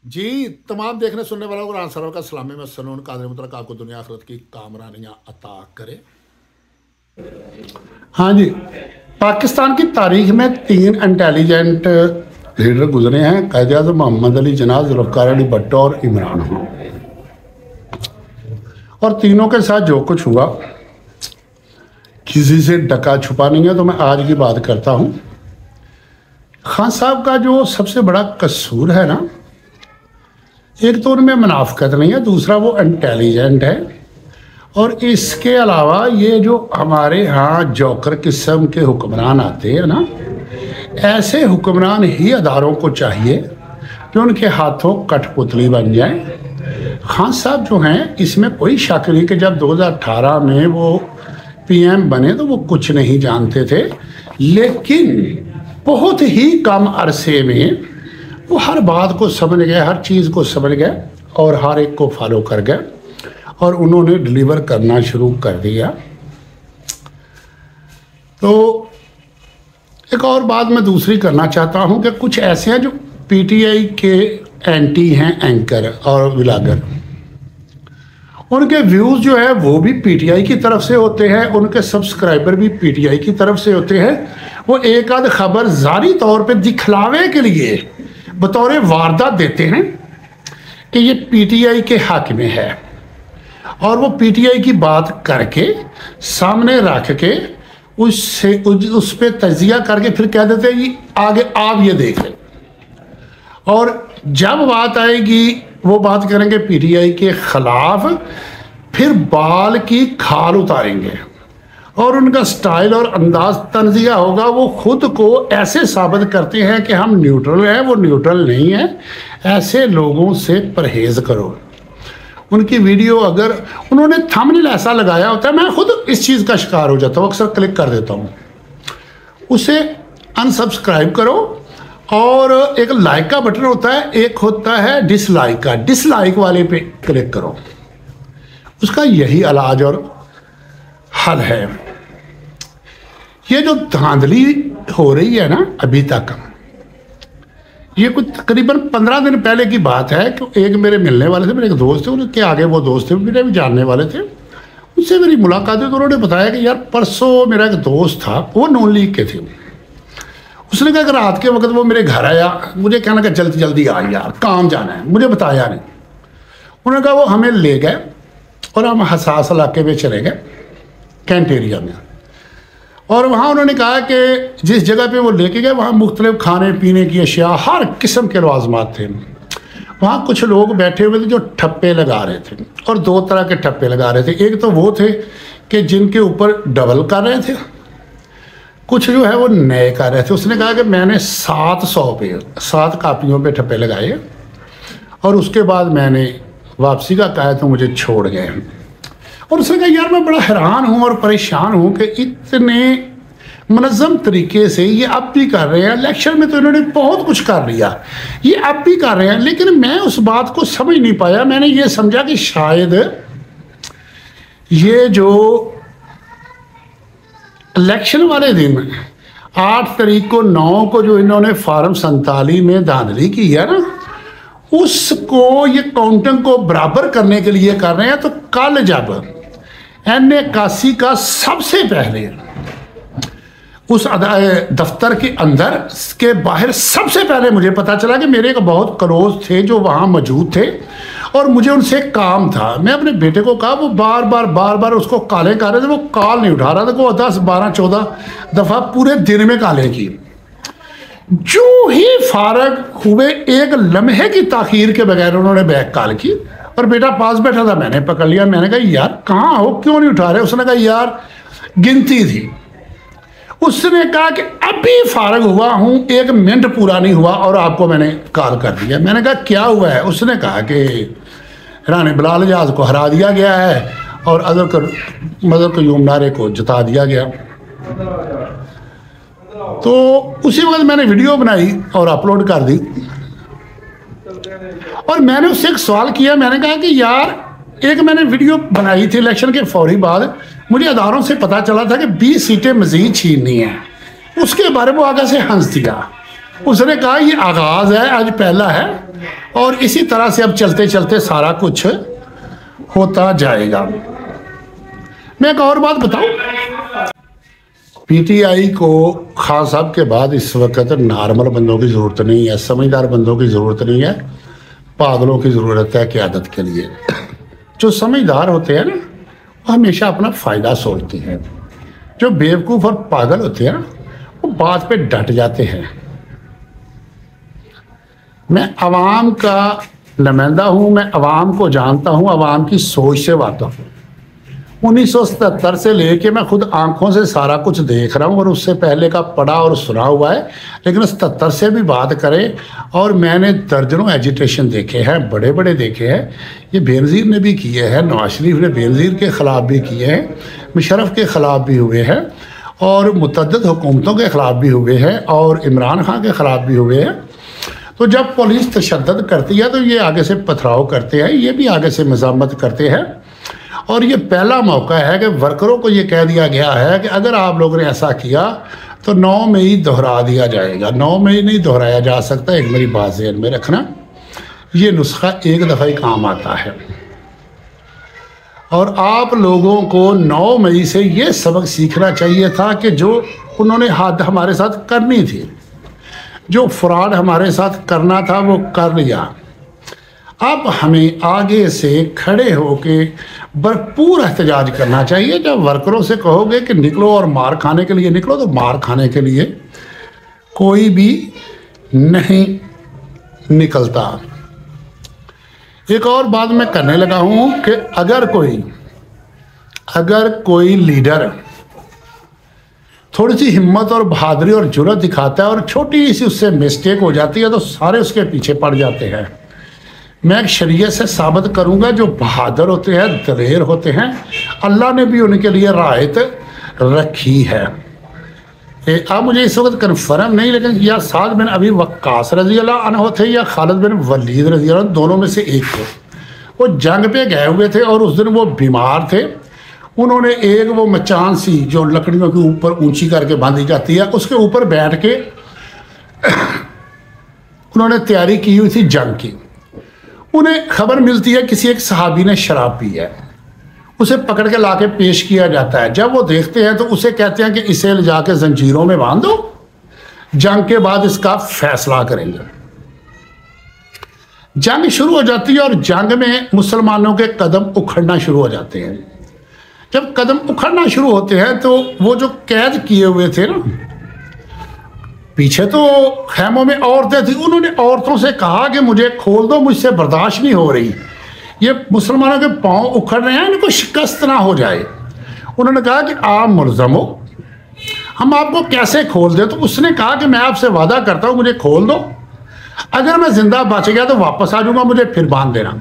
जी, तमाम देखने सुनने वालों को रान का सलामी में सनून कादर मुतलक आपको दुनिया आखिरत की कामरानियाँ अता करे। हाँ जी, पाकिस्तान की तारीख में 3 इंटेलिजेंट लीडर गुजरे हैं, कायद-ए-आज़म मोहम्मद अली जिन्ना, जुल्फ़िकार अली भुट्टो और इमरान खान। और तीनों के साथ जो कुछ हुआ किसी से ढका छुपा नहीं है। तो मैं आज की बात करता हूँ। खान साहब का जो सबसे बड़ा कसूर है ना, एक तो उनमें मुनाफिकत नहीं है, दूसरा वो इंटेलिजेंट है, और इसके अलावा ये जो हमारे यहाँ जोकर किस्म के हुक्मरान आते हैं ना, ऐसे हुक्मरान ही अदारों को चाहिए कि उनके हाथों कठपुतली बन जाए। खान साहब जो हैं, इसमें कोई शक नहीं कि जब 2018 में वो पीएम बने तो वो कुछ नहीं जानते थे, लेकिन बहुत ही कम अरसे में वो हर बात को समझ गए, हर चीज़ को समझ गए और हर एक को फॉलो कर गए और उन्होंने डिलीवर करना शुरू कर दिया। तो एक और बात मैं दूसरी करना चाहता हूं कि कुछ ऐसे हैं जो पीटीआई के एंटी हैं, एंकर और व्लॉगर। उनके व्यूज़ जो है वो भी पीटीआई की तरफ से होते हैं, उनके सब्सक्राइबर भी पीटीआई की तरफ से होते हैं। वो एक आध खबर जारी तौर पे दिखलावे के लिए बतौर वारदात देते हैं कि ये पीटीआई के हक में है, और वो पीटीआई की बात करके सामने रख के उससे उस पर तजिया करके फिर कह देते हैं कि आगे आप ये देख लें। और जब बात आएगी वो बात करेंगे पीटीआई के खिलाफ, फिर बाल की खाल उतारेंगे और उनका स्टाइल और अंदाज तंजिया होगा। वो खुद को ऐसे साबित करते हैं कि हम न्यूट्रल हैं, वो न्यूट्रल नहीं है। ऐसे लोगों से परहेज करो। उनकी वीडियो अगर उन्होंने थंबनेल ऐसा लगाया होता है, मैं खुद इस चीज़ का शिकार हो जाता हूँ, अक्सर क्लिक कर देता हूँ। उसे अनसब्सक्राइब करो, और एक लाइक का बटन होता है, एक होता है डिसलाइक का, डिसलाइक वाले पे क्लिक करो। उसका यही इलाज और हल है। ये जो धांधली हो रही है ना अभी तक, ये कुछ तकरीबन 15 दिन पहले की बात है कि एक मेरे मिलने वाले थे, मेरे एक दोस्त थे, उनके आगे वो दोस्त थे, मेरे भी जानने वाले थे। उनसे मेरी मुलाकात हुई तो उन्होंने बताया कि यार परसों मेरा एक दोस्त था, वो नॉन लीग के थे। उसने कहा कि रात के वक्त वो मेरे घर आया, मुझे कहना कि जल्दी जल्दी आ यार, काम जाना है, मुझे बताया नहीं। उन्होंने कहा वो हमें ले गए और हम हसास इलाके में चले गए, कैंट एरिया में। और वहाँ उन्होंने कहा कि जिस जगह पे वो लेके गए वहाँ मुख्तलिफ खाने पीने की अशिया, हर किस्म के लवाजमात थे। वहाँ कुछ लोग बैठे हुए थे जो ठप्पे लगा रहे थे, और 2 तरह के ठप्पे लगा रहे थे। एक तो वो थे कि जिनके ऊपर डबल कर रहे थे, कुछ जो है वो नए कर रहे थे। उसने कहा कि मैंने 7 कापियों पे ठप्पे लगाए, और उसके बाद मैंने वापसी का कहा तो मुझे छोड़ गए। और उसने कहा यार मैं बड़ा हैरान हूँ और परेशान हूँ कि इतने मुनज़्ज़म तरीके से ये अब भी कर रहे हैं। इलेक्शन में तो इन्होंने बहुत कुछ कर लिया, ये अब भी कर रहे हैं, लेकिन मैं उस बात को समझ नहीं पाया। मैंने ये समझा कि शायद ये जो इलेक्शन वाले दिन 8 तारीख को 9 को जो इन्होंने फार्म 47 में धांधली की है ना, उसको ये काउंटिंग को बराबर करने के लिए कर रहे हैं। तो कल जब N81 का सबसे पहले उस दफ्तर के अंदर के बाहर सबसे पहले मुझे पता चला कि मेरे एक बहुत क्लोज थे जो वहाँ मौजूद थे, और मुझे उनसे काम था। मैं अपने बेटे को कहा, वो बार बार उसको कॉलें कर रहे थे, वो कॉल नहीं उठा रहा था। वो 10, 12, 14 दफ़ा पूरे दिन में कॉलें की। जो ही फारग हुए, एक लम्हे की ताखीर के बगैर उन्होंने बैक कॉल की, और बेटा पास बैठा था, मैंने पकड़ लिया। मैंने कहा यार कहाँ हो, क्यों नहीं उठा रहे? उसने कहा यार गिनती थी। उसने कहा कि अभी फारग हुआ हूँ, 1 मिनट पूरा नहीं हुआ और आपको मैंने कॉल कर दिया। मैंने कहा क्या हुआ है? उसने कहा कि रानी बिलाल एजाज को हरा दिया गया है और मदर क़य्यूम नारे को जिता दिया गया। तो उसी वक्त मैंने वीडियो बनाई और अपलोड कर दी, और मैंने उससे एक सवाल किया। मैंने कहा कि यार एक मैंने वीडियो बनाई थी इलेक्शन के फौरी बाद, मुझे अदारों से पता चला था कि 20 सीटें मजीद छीननी हैं, उसके बारे में आगे से हंस दिया। उसने कहा ये आगाज है, आज पहला है, और इसी तरह से अब चलते चलते सारा कुछ होता जाएगा। मैं एक और बात बताऊं, पीटीआई को खान साहब के बाद इस वक्त नॉर्मल बंदों की ज़रूरत नहीं है, समझदार बंदों की ज़रूरत नहीं है, पागलों की ज़रूरत है क़यादत के लिए। जो समझदार होते हैं ना वो हमेशा अपना फ़ायदा सोचते हैं, जो बेवकूफ़ और पागल होते हैं ना वो बात पे डट जाते हैं। मैं आवाम का नुमाइंदा हूँ, मैं आवाम को जानता हूँ, आवाम की सोच से वाकिफ़ हूँ। 1977 से लेके मैं खुद आंखों से सारा कुछ देख रहा हूँ और उससे पहले का पढ़ा और सुना हुआ है, लेकिन 77 से भी बात करें और मैंने दर्जनों एजिटेशन देखे हैं, बड़े बड़े देखे हैं। ये बेनज़ीर ने भी किए हैं, नवाज शरीफ ने बेनज़ीर के ख़िलाफ़ भी किए हैं, मुशर्रफ के ख़िलाफ़ भी हुए हैं और मुतअद्दिद हुकूमतों के ख़िलाफ़ भी हुए हैं और इमरान खान के ख़िलाफ़ भी हुए हैं। तो जब पुलिस तशद्दुद करती है तो ये आगे से पथराव करते हैं, ये भी आगे से मज़ामत करते हैं। और ये पहला मौका है कि वर्करों को ये कह दिया गया है कि अगर आप लोगों ने ऐसा किया तो 9 मई दोहरा दिया जाएगा। 9 मई नहीं दोहराया जा सकता, एक मेरी बात ज़हन में रखना, ये नुस्खा एक दफ़ा ही काम आता है। और आप लोगों को 9 मई से ये सबक सीखना चाहिए था कि जो उन्होंने हाथ हमारे साथ करनी थी, जो फ्रॉड हमारे साथ करना था वो कर लिया। अब हमें आगे से खड़े होके भरपूर एहतजाज करना चाहिए। जब वर्करों से कहोगे कि निकलो और मार खाने के लिए निकलो, तो मार खाने के लिए कोई भी नहीं निकलता। एक और बात मैं करने लगा हूँ कि अगर कोई लीडर थोड़ी सी हिम्मत और बहादुरी और जुर्रत दिखाता है और छोटी सी उससे मिस्टेक हो जाती है तो सारे उसके पीछे पड़ जाते हैं। मैं शरीयत से साबित करूंगा, जो बहादुर होते हैं, दलेर होते हैं, अल्लाह ने भी उनके लिए रायत रखी है। अब मुझे इस वक्त कन्फर्म नहीं, लेकिन या साद बिन अबी वक्कास रजी अल्लाह अन्हु थे या खालिद बिन वलीद रजी अल्लाह, दोनों में से एक थे। वो जंग पे गए हुए थे और उस दिन वो बीमार थे। उन्होंने एक वो मचान सी जो लकड़ियों के ऊपर ऊंची करके बांधी जाती है, उसके ऊपर बैठ के उन्होंने तैयारी की हुई थी जंग की। उन्हें खबर मिलती है किसी एक सहाबी ने शराब पी है, उसे पकड़ के लाके पेश किया जाता है। जब वो देखते हैं तो उसे कहते हैं कि इसे ले जाके जंजीरों में बांध दो, जंग के बाद इसका फैसला करेंगे। जंग शुरू हो जाती है और जंग में मुसलमानों के कदम उखड़ना शुरू हो जाते हैं। जब कदम उखड़ना शुरू होते हैं तो वो जो कैद किए हुए थे ना, पीछे तो खैमों में औरतें थी, उन्होंने औरतों से कहा कि मुझे खोल दो, मुझसे बर्दाश्त नहीं हो रही, ये मुसलमानों के पांव उखड़ रहे हैं, इनको शिकस्त ना हो जाए। उन्होंने कहा कि आप मुल्ज़म हो, हम आपको कैसे खोल दें? तो उसने कहा कि मैं आपसे वादा करता हूँ मुझे खोल दो, अगर मैं जिंदा बच गया तो वापस आ जाऊँगा, मुझे फिर बांध देना,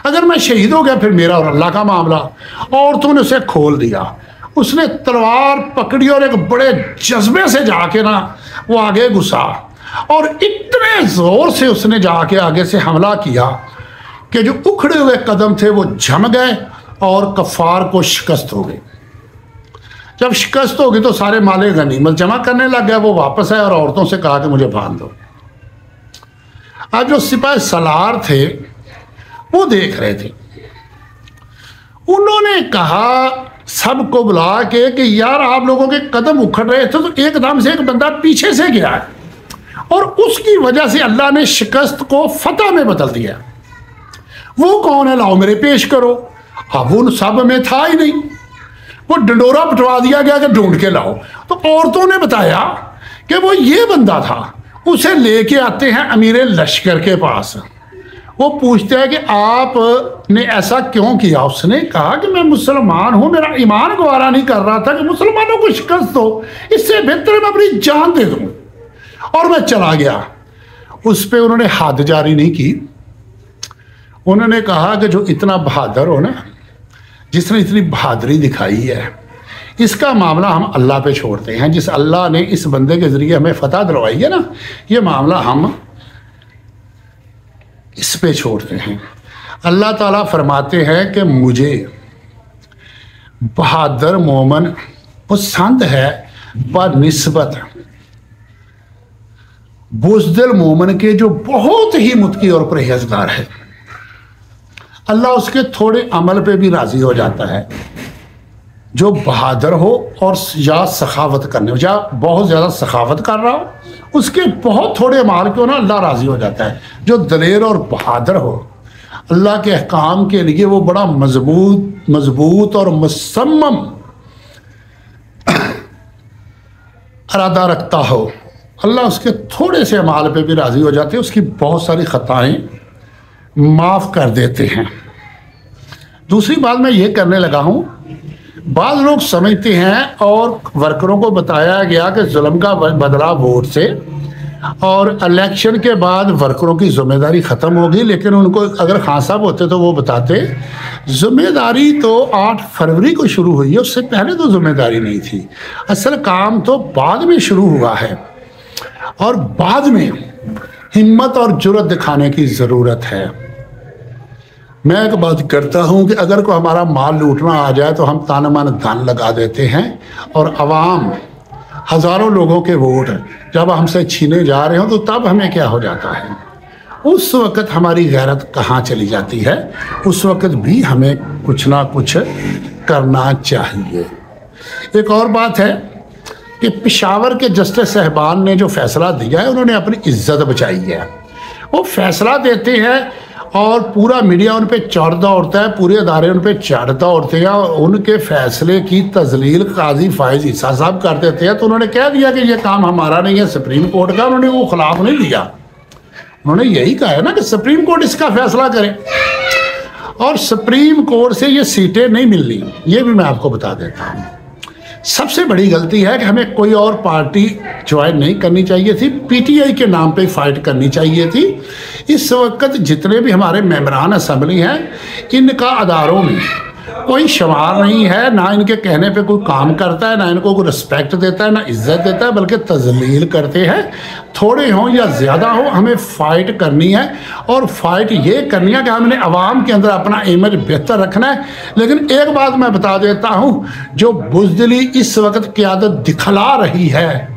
अगर मैं शहीद हो गया फिर मेरा और अल्लाह का मामला। औरतों ने उसे खोल दिया। उसने तलवार पकड़ी और एक बड़े जज्बे से जाके ना वो आगे घुसा और इतने जोर से उसने जाके आगे से हमला किया कि जो उखड़े हुए कदम थे वो जम गए और कफ़ार को शिकस्त हो गई। जब शिकस्त हो गई तो सारे माले गनीमत जमा करने लग गए। वो वापस आए और औरतों से कहा कि मुझे बांध दो। अब जो सिपाही सलार थे वो देख रहे थे, उन्होंने कहा सबको बुला के कि यार आप लोगों के कदम उखड़ रहे थे तो एकदम से एक बंदा पीछे से गिरा है और उसकी वजह से अल्लाह ने शिकस्त को फतह में बदल दिया। वो कौन है? लाओ मेरे पेश करो। अब उन सब में था ही नहीं, वो डंडोरा पिटवा दिया गया कि ढूंढ के लाओ। तो औरतों ने बताया कि वो ये बंदा था। उसे लेके आते हैं अमीर लश्कर के पास। वो पूछते हैं कि आपने ऐसा क्यों किया? उसने कहा कि मैं मुसलमान हूं, मेरा ईमान गवारा नहीं कर रहा था कि मुसलमानों को शिकस्त दो, इससे बेहतर मैं अपनी जान दे दूं, और मैं चला गया। उस पर उन्होंने हद जारी नहीं की। उन्होंने कहा कि जो इतना बहादुर हो ना, जिसने इतनी बहादुरी दिखाई है, इसका मामला हम अल्लाह पे छोड़ते हैं। जिस अल्लाह ने इस बंदे के जरिए हमें फतह दिलवाई है ना, ये मामला हम इस पे छोड़ते हैं। अल्लाह ताला फरमाते हैं कि मुझे बहादुर मोमन पसंद है बनिस्बत बुज़दिल मोमिन के जो बहुत ही मुत्की और परहेजगार है, अल्लाह उसके थोड़े अमल पे भी राज़ी हो जाता है। जो बहादुर हो और या सखावत करने हो या बहुत ज़्यादा सखावत कर रहा हो, उसके बहुत थोड़े माल क्यों ना अल्लाह राज़ी हो जाता है। जो दलेर और बहादुर हो, अल्लाह के अहकाम के लिए वो बड़ा मजबूत और मुसम्मम इरादा रखता हो, अल्लाह उसके थोड़े से माल पे भी राज़ी हो जाते हैं, उसकी बहुत सारी ख़ताएँ माफ़ कर देते हैं। दूसरी बात मैं ये करने लगा हूँ, बाद लोग समझते हैं और वर्करों को बताया गया कि जुल्म का बदला वोट से और इलेक्शन के बाद वर्करों की जिम्मेदारी ख़त्म होगी। लेकिन उनको अगर खान साहब होते तो वो बताते जिम्मेदारी तो 8 फरवरी को शुरू हुई है, उससे पहले तो जिम्मेदारी नहीं थी। असल काम तो बाद में शुरू हुआ है और बाद में हिम्मत और जुर्रत दिखाने की ज़रूरत है। मैं एक बात करता हूँ कि अगर कोई हमारा माल लूटना आ जाए तो हम तान मन धन लगा देते हैं और अवाम हज़ारों लोगों के वोट जब हमसे छीने जा रहे हो तो तब हमें क्या हो जाता है। उस वक़्त हमारी गैरत कहाँ चली जाती है। उस वक़्त भी हमें कुछ ना कुछ करना चाहिए। एक और बात है कि पेशावर के जस्टिस साहबान ने जो फैसला दिया है, उन्होंने अपनी इज्जत बचाई है। वो फैसला देते हैं और पूरा मीडिया उन पर चढ़ दौड़ता है, पूरे अदारे उन पर चढ़ दौड़ते हैं और उनके फैसले की तजलील काजी फायज ईसा साहब कर देते हैं। तो उन्होंने कह दिया कि ये काम हमारा नहीं है, सुप्रीम कोर्ट का। उन्होंने वो खिलाफ नहीं दिया, उन्होंने यही कहा है ना कि सुप्रीम कोर्ट इसका फैसला करे और सुप्रीम कोर्ट से ये सीटें नहीं मिलनी। ये भी मैं आपको बता देता हूँ। सबसे बड़ी गलती है कि हमें कोई और पार्टी ज्वाइन नहीं करनी चाहिए थी, पीटीआई के नाम पे फाइट करनी चाहिए थी। इस वक्त जितने भी हमारे मेंबरान असम्बली हैं, इनका अदारों में कोई शुमार नहीं है, ना इनके कहने पे कोई काम करता है, ना इनको कोई रिस्पेक्ट देता है, ना इज्जत देता है, बल्कि तजलील करते हैं। थोड़े हों या ज़्यादा हो, हमें फ़ाइट करनी है और फाइट ये करनी है कि हमने आवाम के अंदर अपना इमेज बेहतर रखना है। लेकिन एक बात मैं बता देता हूँ, जो बुज़दिली इस वक्त क़यादत दिखला रही है,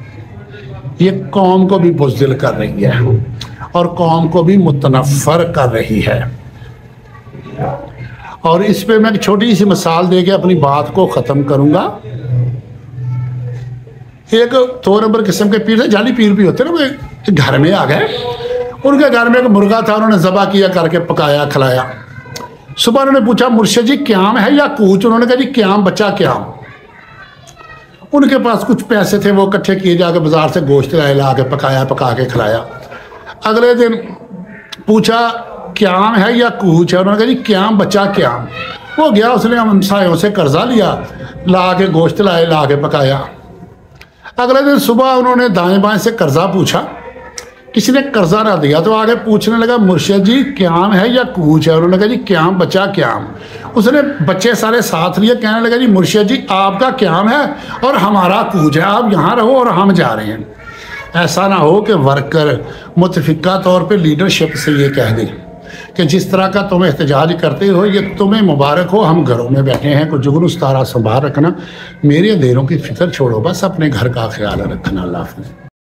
ये कौम को भी बुज़दिल कर रही है और कौम को भी मुतनफ़र कर रही है। और इस पे मैं एक छोटी सी मिसाल दे के अपनी बात को ख़त्म करूँगा। एक 2 नंबर किस्म के पीर थे, जाली पीर भी होते ना, वो घर में आ गए। उनके घर में एक मुर्गा था, उन्होंने ज़बा किया, करके पकाया खिलाया। सुबह उन्होंने पूछा, मुर्शिद जी क्याम है या कूच? उन्होंने कहा जी क्याम, बच्चा क्याम। उनके पास कुछ पैसे थे, वो इकट्ठे किए, जाके बाजार से गोश्त लाए, ला के पकाया, पका के खिलाया। अगले दिन पूछा क्याम है या कूच है? उन्होंने कहा जी क्याम, बच्चा क्याम। वो गया, उसने हमसायों से कर्जा लिया, ला के गोश्त लाए, ला के पकाया। अगले दिन सुबह उन्होंने दाएं बाएं से कर्जा पूछा, किसी ने कर्जा ना दिया तो आगे पूछने लगा, मुर्शिद जी क्याम है या कूच है? उन्होंने कहा जी क्याम, बच्चा क्याम। उसने बच्चे सारे साथ लिए, कहने लगा जी मुर्शिद जी आपका क्याम है और हमारा कूच है, आप यहाँ रहो और हम जा रहे हैं। ऐसा ना हो कि वर्कर मुतफिका तौर पर लीडरशिप से ये कह दें कि जिस तरह का तुम एहतजाज करते हो ये तुम्हें मुबारक हो, हम घरों में बैठे हैं, कुछ जुगनू तारा संभाल रखना, मेरे अंधेरों की फिक्र छोड़ो, बस अपने घर का ख्याल रखना। अल्लाह हाफ़िज़।